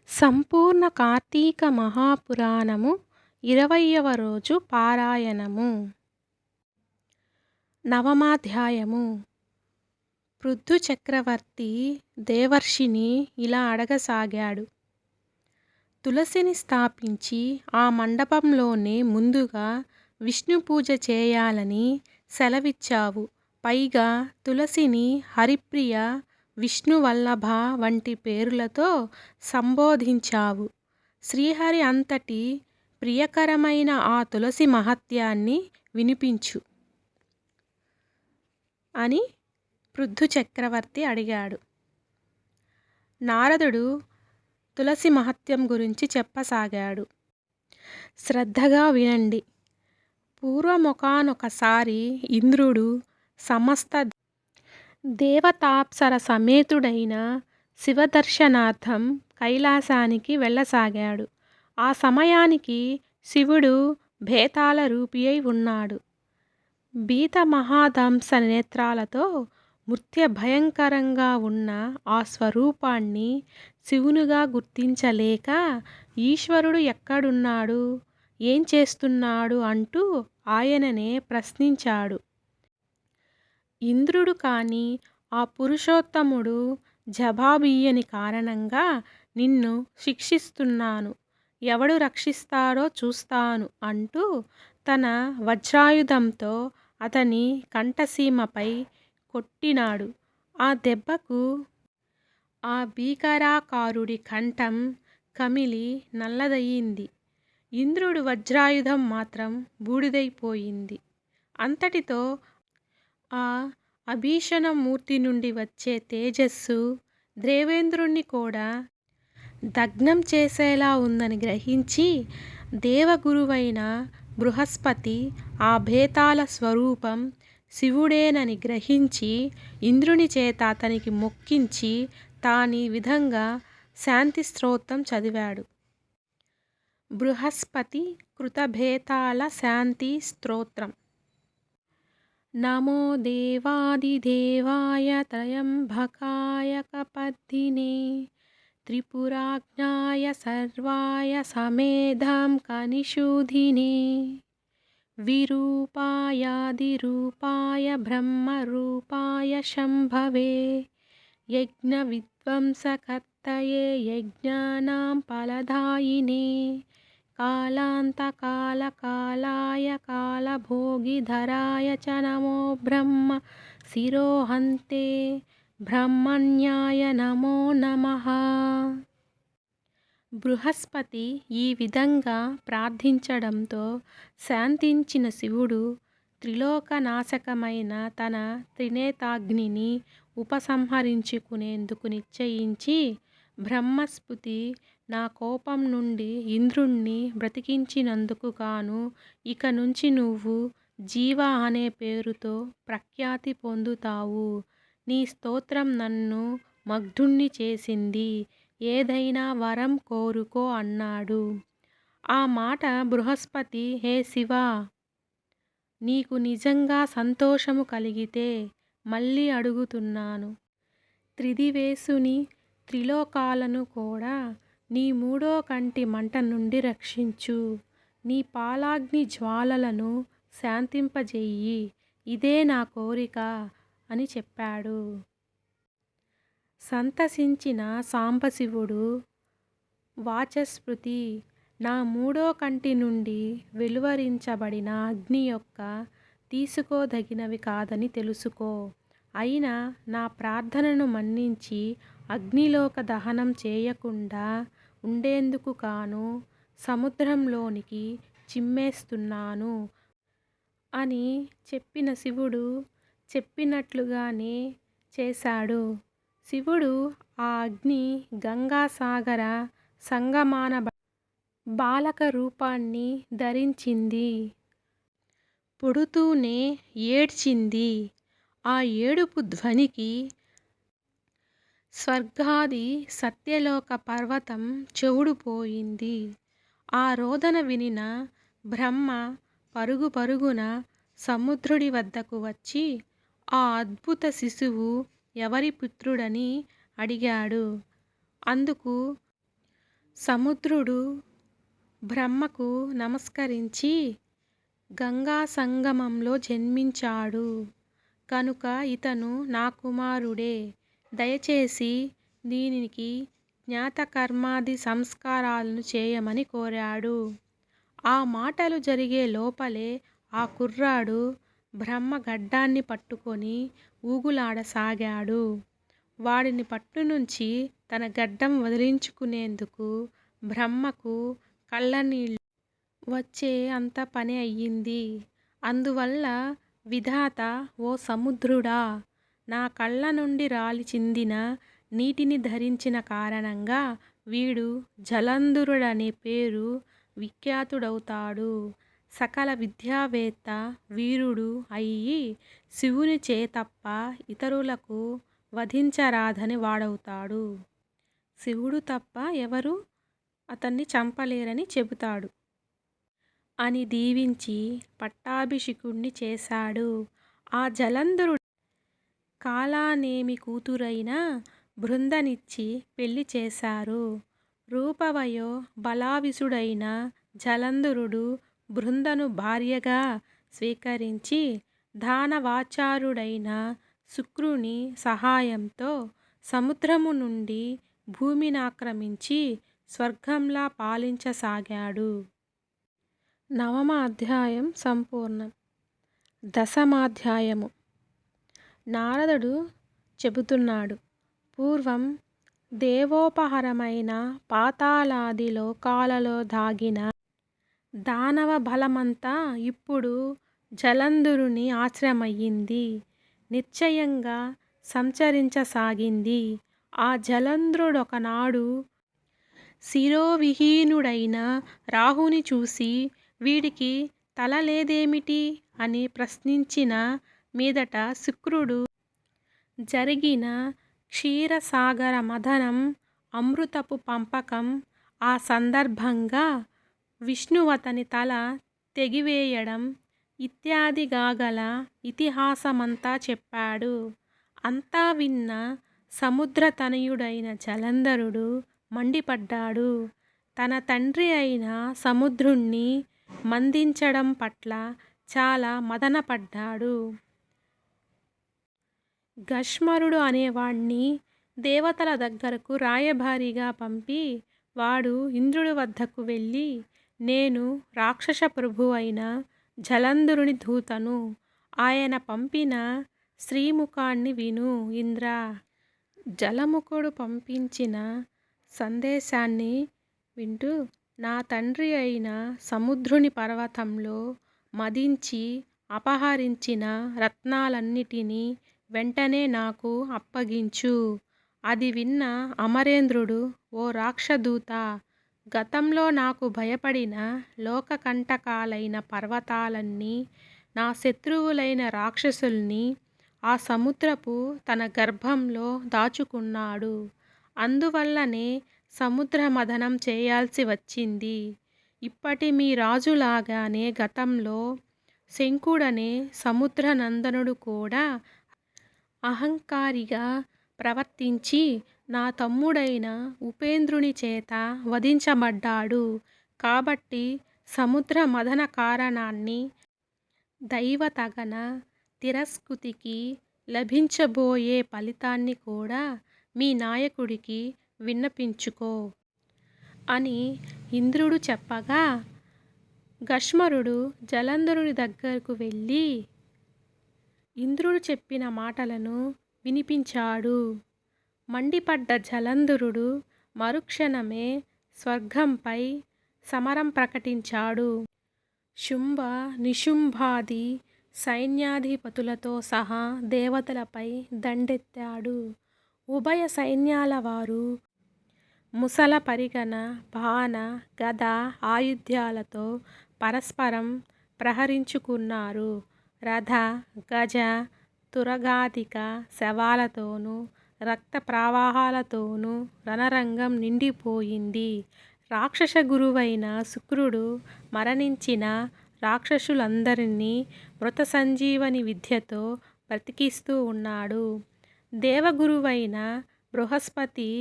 సంపూర్ణ కార్తీక మహాపురాణము 20వ రోజు పారాయణము. నవమాధ్యాయము. పృథు చక్రవర్తి దేవర్షిని ఇలా అడగసాగాడు. తులసిని స్థాపించి ఆ మండపంలోనే ముందుగా విష్ణు పూజ చేయాలని సెలవిచ్చావు. పైగా తులసిని హరిప్రియ, విష్ణువల్లభ వంటి పేరులతో సంబోధించావు. శ్రీహరి అంతటి ప్రియకరమైన ఆ తులసి మహత్యాన్ని వినిపించు అని పృథు చక్రవర్తి అడిగాడు. నారదుడు తులసి మహత్యం గురించి చెప్పసాగాడు. శ్రద్ధగా వినండి. పూర్వమొకానొకసారి ఇంద్రుడు సమస్త దేవతాప్సర సమేతుడైన శివదర్శనార్థం కైలాసానికి వెళ్ళసాగాడు. ఆ సమయానికి శివుడు భేతాళ రూపి అయి ఉన్నాడు. భీత మహాదంస నేత్రాలతో మృత్య భయంకరంగా ఉన్న ఆ స్వరూపాన్ని శివునిగా గుర్తించలేక ఈశ్వరుడు ఎక్కడున్నాడు, ఏం చేస్తున్నాడు అంటూ ఆయననే ప్రశ్నించాడు. ఇంద్రుడు కాని ఆ పురుషోత్తముడు జవాబియ్యని కారణంగా నిన్ను శిక్షిస్తున్నాను, ఎవడు రక్షిస్తాడో చూస్తాను అంటూ తన వజ్రాయుధంతో అతని కంఠసీమపై కొట్టినాడు. ఆ దెబ్బకు ఆ భీకరాకారుడి కంఠం కమిలి నల్లదయింది. ఇంద్రుడి వజ్రాయుధం మాత్రం బూడిదైపోయింది. అంతటితో ఆ అభీషణమూర్తి నుండి వచ్చే తేజస్సు దేవేంద్రుణ్ణి కూడా దగ్నం చేసేలా ఉందని గ్రహించి దేవగురువైన బృహస్పతి ఆ భేతాళ స్వరూపం శివుడేనని గ్రహించి ఇంద్రుని చేత అతనికి మొక్కించి తానీ విధంగా శాంతి స్తోత్రం చదివాడు. బృహస్పతి కృత భేతాళ శాంతి స్తోత్రం. నమో దేవాదిదేవాయ త్రయంబకాయ కపర్దినే త్రిపురాజ్ఞాయ సర్వాయ సమేధాం కనిషూధినే విరూపాయాదిరూపాయ బ్రహ్మరూపాయ శంభవే యజ్ఞవిధ్వంసకర్తయే యజ్ఞానాం ఫలదాయినే కాలాంతకాలకాలాయ కాలభోగిధరాయ చ నమో బ్రహ్మ శిరోహంతే బ్రహ్మణ్యాయ నమో నమః. బృహస్పతి ఈ విధంగా ప్రార్థించడంతో శాంతించిన శివుడు త్రిలోకనాశకమైన తన త్రినేత్రాగ్నిని ఉపసంహరించుకునేందుకు నిశ్చయించి, బ్రహ్మస్పతి నా కోపం నుండి ఇంద్రుణ్ణి బ్రతికించినందుకు గాను ఇక నుంచి నువ్వు జీవ అనే పేరుతో ప్రఖ్యాతి పొందుతావు. నీ స్తోత్రం నన్ను ముగ్ధుణ్ణి చేసింది. ఏదైనా వరం కోరుకో అన్నాడు. ఆ మాట బృహస్పతి, హే శివా, నీకు నిజంగా సంతోషము కలిగితే మళ్ళీ అడుగుతున్నాను. త్రిదివేశుని త్రిలోకాలను కూడా నీ మూడో కంటి మంట నుండి రక్షించు. నీ పాలాగ్ని జ్వాలలను శాంతింపజెయ్యి. ఇదే నా కోరిక అని చెప్పాడు. సంతసించిన సాంబశివుడు వాచస్పతి, నా మూడో కంటి నుండి వెలువరించబడిన అగ్ని యొక్క తీసుకోదగినవి కాదని తెలుసుకో. అయినా నా ప్రార్థనను మన్నించి అగ్నిలోక దహనం చేయకుండా ఉండేందుకు గాను సముద్రంలోనికి చిమ్మేస్తున్నాను అని చెప్పిన శివుడు చెప్పినట్లుగానే చేశాడు. శివుడు ఆ అగ్ని గంగాసాగర సంగమాన బాలక రూపాన్ని ధరించింది. పుడుతూనే ఏడ్చింది. ఆ ఏడుపు ధ్వనికి స్వర్గాది సత్యలోక పర్వతం చెవుడుపోయింది. ఆ రోదన వినిన బ్రహ్మ పరుగు పరుగున సముద్రుడి వద్దకు వచ్చి ఆ అద్భుత శిశువు ఎవరి పుత్రుడని అడిగాడు. అందుకు సముద్రుడు బ్రహ్మకు నమస్కరించి గంగా సంగమంలో జన్మించాడు కనుక ఇతను నా కుమారుడే. దయచేసి దీనికి జ్ఞాతకర్మాది సంస్కారాలను చేయమని కోరాడు. ఆ మాటలు జరిగే లోపలే ఆ కుర్రాడు బ్రహ్మ గడ్డాన్ని పట్టుకొని ఊగులాడసాగాడు. వాడిని పట్టునుంచి తన గడ్డం వదిలించుకునేందుకు బ్రహ్మకు కళ్ళనీళ్ళు వచ్చే అంత పని అయ్యింది. అందువల్ల విధాత, ఓ సముద్రుడా, నా కళ్ళ నుండి రాలి చిందిన నీటిని ధరించిన కారణంగా వీడు జలంధరుడనే పేరు విఖ్యాతుడవుతాడు. సకల విద్యావేత్త, వీరుడు అయి శివునిచే తప్ప ఇతరులకు వధించరాదని వాడవుతాడు. శివుడు తప్ప ఎవరు అతన్ని చంపలేరని చెబుతాడు అని దీవించి పట్టాభిషికుణ్ణి చేశాడు. ఆ జలంధరుడు కాలానేమి కూతురైన బృందనిచ్చి పెళ్లి చేశారు. రూపవయో బలావిసుడైన జలంధరుడు బృందను భార్యగా స్వీకరించి దానవాచారుడైన శుక్రుని సహాయంతో సముద్రము నుండి భూమినాక్రమించి స్వర్గంలా పాలించసాగాడు. 9వ అధ్యాయం సంపూర్ణం. 10వ నారదుడు చెబుతున్నాడు. పూర్వం దేవోపహరమైన పాతాళాది లోకాలలో దాగిన దానవ బలమంతా ఇప్పుడు జలంధరుని ఆశ్రయమయ్యింది. నిశ్చయంగా సంచరించసాగింది. ఆ జలంధరుడొకనాడు శిరోవిహీనుడైన రాహుని చూసి వీడికి తల లేదేమిటి అని ప్రశ్నించిన మీదట శుక్రుడు జరిగిన క్షీరసాగర మథనం, అమృతపు పంపకం, ఆ సందర్భంగా విష్ణువతని తల తెగివేయడం ఇత్యాదిగాగల ఇతిహాసమంతా చెప్పాడు. అంతా విన్న సముద్రతనయుడైన జలంధరుడు మండిపడ్డాడు. తన తండ్రి అయిన సముద్రుణ్ణి మందించడం పట్ల చాలా మదనపడ్డాడు. గష్మరుడు అనేవాణ్ణి దేవతల దగ్గరకు రాయబారిగా పంపి వాడు ఇంద్రుడి వద్దకు వెళ్ళి, నేను రాక్షస ప్రభువైన జలంధరుని దూతను. ఆయన పంపిన శ్రీముఖాన్ని విను ఇంద్రా. జలముఖుడు పంపించిన సందేశాన్ని వింటూ నా తండ్రి అయిన సముద్రుని పర్వతంలో మదించి అపహరించిన రత్నాలన్నిటినీ వెంటనే నాకు అప్పగించు. అది విన్న అమరేంద్రుడు, ఓ రాక్షదూత, గతంలో నాకు భయపడిన లోకకంటకాలైన పర్వతాలన్నీ, నా శత్రువులైన రాక్షసుల్ని ఆ సముద్రపు తన గర్భంలో దాచుకున్నాడు. అందువల్లనే సముద్ర మథనం చేయాల్సి వచ్చింది. ఇప్పటి మీ రాజులాగానే గతంలో శంఖుడనే సముద్రనందనుడు కూడా అహంకారిగా ప్రవర్తించి నా తమ్ముడైన ఉపేంద్రుని చేత వధించబడ్డాడు. కాబట్టి సముద్ర మథన కారణాన్ని, దైవతగన తిరస్కృతికి లభించబోయే ఫలితాన్ని కూడా మీ నాయకుడికి విన్నపించుకో అని ఇంద్రుడు చెప్పగా గష్మరుడు జలంధరుని దగ్గరకు వెళ్ళి ఇంద్రుడు చెప్పిన మాటలను వినిపించాడు. మండిపడ్డ జలంధరుడు మరుక్షణమే స్వర్గంపై సమరం ప్రకటించాడు. శుంభ నిశుంభాది సైన్యాధిపతులతో సహా దేవతలపై దండెత్తాడు. ఉభయ సైన్యాల వారు ముసల పరిగణ, బాణ, గద ఆయుధాలతో పరస్పరం ప్రహరించుకున్నారు. రథ, గజ, తురగాధిక శవాలతోనూ రక్త ప్రవాహాలతోనూ రణరంగం నిండిపోయింది. రాక్షస గురువైన శుక్రుడు మరణించిన రాక్షసులందరినీ మృత సంజీవని విద్యతో బ్రతికిస్తూ ఉన్నాడు. దేవగురువైన బృహస్పతి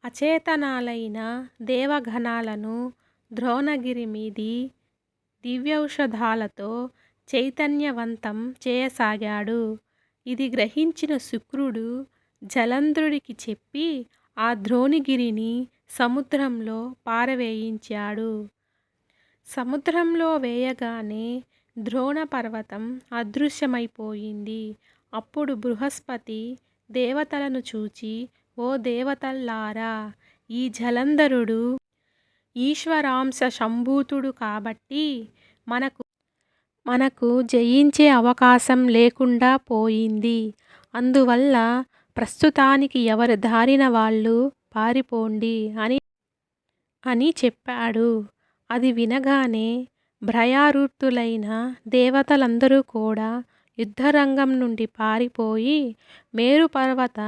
అచేతనాలైన దేవగణాలను ద్రోణగిరి మీది దివ్యౌషధాలతో చైతన్యవంతం చేయసాగాడు. ఇది గ్రహించిన శుక్రుడు జలంధ్రుడికి చెప్పి ఆ ద్రోణగిరిని సముద్రంలో పారవేయించాడు. సముద్రంలో వేయగానే ద్రోణ పర్వతం అదృశ్యమైపోయింది. అప్పుడు బృహస్పతి దేవతలను చూచి, ఓ దేవతల్లారా, ఈ జలంధరుడు ఈశ్వరాంశ సంభూతుడు కాబట్టి మనకు జయించే అవకాశం లేకుండా పోయింది. అందువల్ల ప్రస్తుతానికి ఎవరి దారిన వాళ్ళు పారిపోండి అని చెప్పాడు. అది వినగానే భయార్తులైన దేవతలందరూ కూడా యుద్ధరంగం నుండి పారిపోయి మేరుపర్వత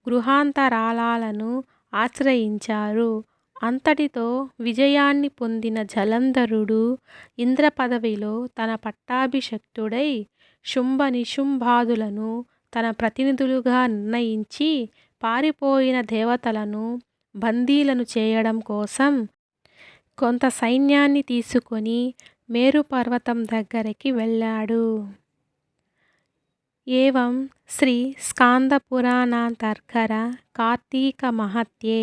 గృహాంతరాలను ఆశ్రయించారు. అంతటితో విజయాన్ని పొందిన జలంధరుడు ఇంద్రపదవిలో తన పట్టాభిషిక్తుడై శుంభ నిశుంభాదులను తన ప్రతినిధులుగా నిర్ణయించి పారిపోయిన దేవతలను బందీలను చేయడం కోసం కొంత సైన్యాన్ని తీసుకొని మేరుపర్వతం దగ్గరికి వెళ్ళాడు. ఏవం శ్రీ స్కాందపురాణాంతర్గత కార్తీక మహత్యే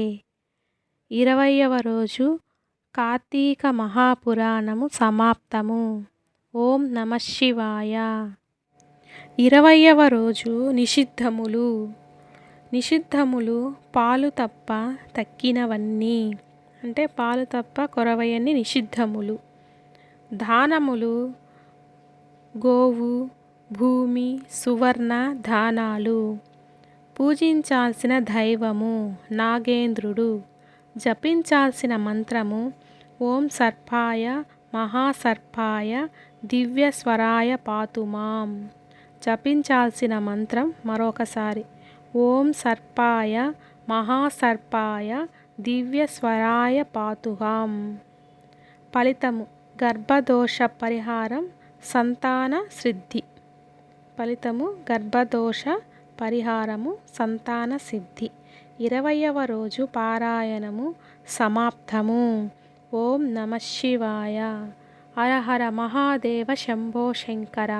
20వ రోజు కార్తీక మహాపురాణము సమాప్తము. ఓం నమః శివాయ. 20వ రోజు నిషిద్ధములు. నిషిద్ధములు పాలు తప్ప తక్కినవన్నీ, అంటే పాలు తప్ప కొరవయన్ని నిషిద్ధములు. దానములు గోవు, భూమి, సువర్ణ దానాలు. పూజించాల్సిన దైవము నాగేంద్రుడు. జపించాల్సిన మంత్రము ఓం సర్పాయ మహాసర్పాయ దివ్యస్వరాయ పాతుమాం. జపించాల్సిన మంత్రం మరొకసారి ఓం సర్పాయ మహాసర్పాయ దివ్యస్వరాయ పాతుహాం. ఫలితము గర్భదోష పరిహారం, సంతాన సిద్ధి. ఫలితము గర్భదోష పరిహారము, సంతాన సిద్ధి. 20వ రోజు పారాయణము సమాప్తము. ఓం నమః శివాయ. హర హర మహాదేవ శంభో శంకర.